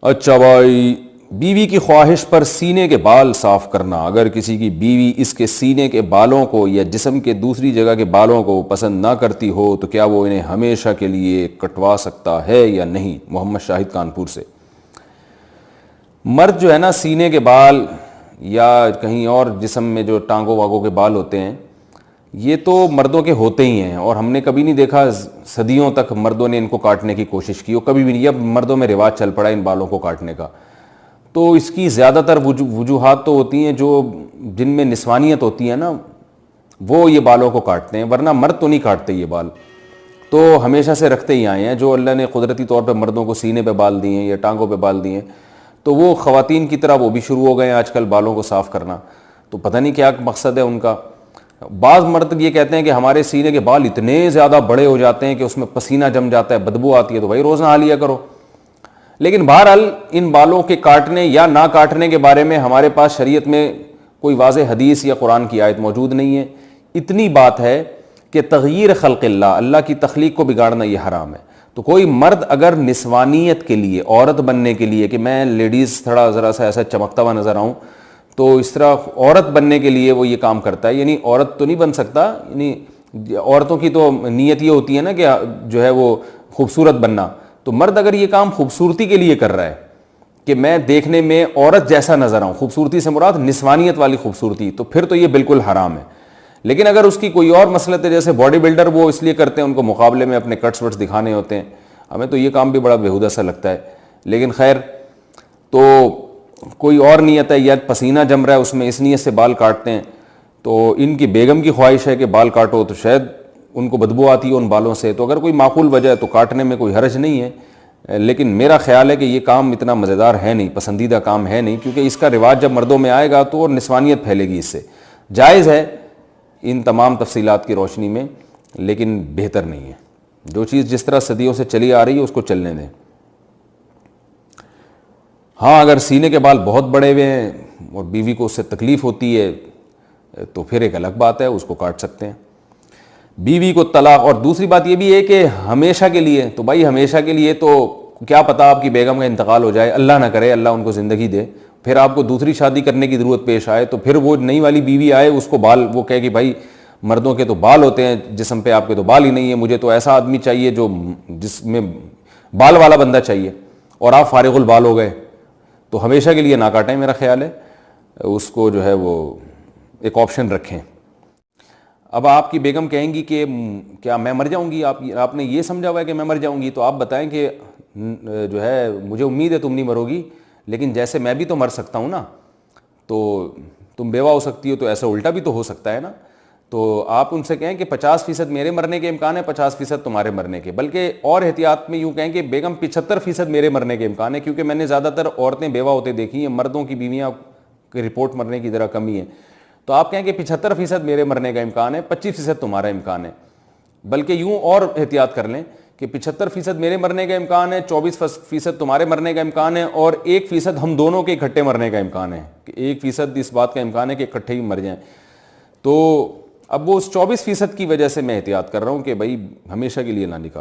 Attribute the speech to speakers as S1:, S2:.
S1: اچھا بھائی، بیوی کی خواہش پر سینے کے بال صاف کرنا، اگر کسی کی بیوی اس کے سینے کے بالوں کو یا جسم کے دوسری جگہ کے بالوں کو پسند نہ کرتی ہو تو کیا وہ انہیں ہمیشہ کے لیے کٹوا سکتا ہے یا نہیں؟ محمد شاہد کانپور سے۔ مرد جو ہے نا، سینے کے بال یا کہیں اور جسم میں جو ٹانگوں واگوں کے بال ہوتے ہیں، یہ تو مردوں کے ہوتے ہی ہیں، اور ہم نے کبھی نہیں دیکھا صدیوں تک مردوں نے ان کو کاٹنے کی کوشش کی، اور کبھی بھی نہیں۔ اب مردوں میں رواج چل پڑا ان بالوں کو کاٹنے کا، تو اس کی زیادہ تر وجوہات تو ہوتی ہیں جو جن میں نسوانیت ہوتی ہے نا، وہ یہ بالوں کو کاٹتے ہیں، ورنہ مرد تو نہیں کاٹتے یہ بال، تو ہمیشہ سے رکھتے ہی آئے ہیں۔ جو اللہ نے قدرتی طور پہ مردوں کو سینے پہ بال دیے ہیں یا ٹانگوں پہ بال دیے ہیں، تو وہ خواتین کی طرح وہ بھی شروع ہو گئے ہیں آج کل بالوں کو صاف کرنا، تو پتہ نہیں کیا مقصد ہے ان کا۔ بعض مرد یہ کہتے ہیں کہ ہمارے سینے کے بال اتنے زیادہ بڑے ہو جاتے ہیں کہ اس میں پسینہ جم جاتا ہے، بدبو آتی ہے، تو بھائی روز نہا لیا کرو۔ لیکن بہرحال ان بالوں کے کاٹنے یا نہ کاٹنے کے بارے میں ہمارے پاس شریعت میں کوئی واضح حدیث یا قرآن کی آیت موجود نہیں ہے۔ اتنی بات ہے کہ تغییر خلق اللہ، اللہ کی تخلیق کو بگاڑنا یہ حرام ہے۔ تو کوئی مرد اگر نسوانیت کے لیے، عورت بننے کے لیے، کہ میں لیڈیز تھوڑا ذرا سا ایسا چمکتا ہوا نظر آؤں، تو اس طرح عورت بننے کے لیے وہ یہ کام کرتا ہے، یعنی عورت تو نہیں بن سکتا، یعنی عورتوں کی تو نیت یہ ہوتی ہے نا کہ جو ہے وہ خوبصورت بننا، تو مرد اگر یہ کام خوبصورتی کے لیے کر رہا ہے کہ میں دیکھنے میں عورت جیسا نظر آؤں، خوبصورتی سے مراد نسوانیت والی خوبصورتی، تو پھر تو یہ بالکل حرام ہے۔ لیکن اگر اس کی کوئی اور مسلط ہے، جیسے باڈی بلڈر وہ اس لیے کرتے ہیں، ان کو مقابلے میں اپنے کٹس وٹس دکھانے ہوتے ہیں، ہمیں تو یہ کام بھی بڑا بیہودہ سا لگتا ہے، لیکن خیر، تو کوئی اور نیت ہے یا پسینہ جم رہا ہے اس میں، اس نیت سے بال کاٹتے ہیں، تو ان کی بیگم کی خواہش ہے کہ بال کاٹو، تو شاید ان کو بدبو آتی ہے ان بالوں سے، تو اگر کوئی معقول وجہ ہے تو کاٹنے میں کوئی حرج نہیں ہے۔ لیکن میرا خیال ہے کہ یہ کام اتنا مزیدار ہے نہیں، پسندیدہ کام ہے نہیں، کیونکہ اس کا رواج جب مردوں میں آئے گا تو اور نسوانیت پھیلے گی اس سے۔ جائز ہے ان تمام تفصیلات کی روشنی میں، لیکن بہتر نہیں ہے۔ جو چیز جس طرح صدیوں سے چلی آ رہی ہے اس کو چلنے دیں۔ ہاں، اگر سینے کے بال بہت بڑے ہوئے ہیں اور بیوی کو اس سے تکلیف ہوتی ہے تو پھر ایک الگ بات ہے، اس کو کاٹ سکتے ہیں۔ بیوی کو طلاق، اور دوسری بات یہ بھی ہے کہ ہمیشہ کے لیے، تو بھائی ہمیشہ کے لیے تو کیا پتہ آپ کی بیگم کا انتقال ہو جائے، اللہ نہ کرے، اللہ ان کو زندگی دے، پھر آپ کو دوسری شادی کرنے کی ضرورت پیش آئے، تو پھر وہ نئی والی بیوی آئے، اس کو بال، وہ کہے کہ بھائی مردوں کے تو بال ہوتے ہیں جسم پہ، آپ کے تو بال ہی نہیں ہیں، مجھے تو ایسا آدمی چاہیے جو جس میں بال والا بندہ چاہیے، اور آپ فارغ البال ہو گئے، تو ہمیشہ کے لیے نہ کاٹیں، میرا خیال ہے اس کو جو ہے وہ ایک آپشن رکھیں۔ اب آپ کی بیگم کہیں گی کہ کیا میں مر جاؤں گی، آپ نے یہ سمجھا ہوا ہے کہ میں مر جاؤں گی، تو آپ بتائیں کہ جو ہے مجھے امید ہے تم نہیں مرو گی، لیکن جیسے میں بھی تو مر سکتا ہوں نا، تو تم بیوہ ہو سکتی ہو، تو ایسا الٹا بھی تو ہو سکتا ہے نا۔ تو آپ ان سے کہیں کہ 50% میرے مرنے کے امکان ہے، 50% تمہارے مرنے کے، بلکہ اور احتیاط میں یوں کہیں کہ بیگم 75% میرے مرنے کے امکان ہے، کیونکہ میں نے زیادہ تر عورتیں بیوہ ہوتے دیکھی ہیں، مردوں کی بیویاں کی رپورٹ مرنے کی ذرا کمی ہے، تو آپ کہیں کہ 75% میرے مرنے کا امکان ہے، 25% تمہارا امکان ہے، بلکہ یوں اور احتیاط کر لیں کہ 75% میرے مرنے کا امکان ہے، 24% تمہارے مرنے کا امکان ہے، اور 1% ہم دونوں کے اکٹھے مرنے کا امکان ہے، کہ 1% اس بات کا امکان ہے کہ اکٹھے ہی مر جائیں۔ تو اب وہ اس 24% کی وجہ سے میں احتیاط کر رہا ہوں کہ بھائی ہمیشہ کے لیے نہ نکالو۔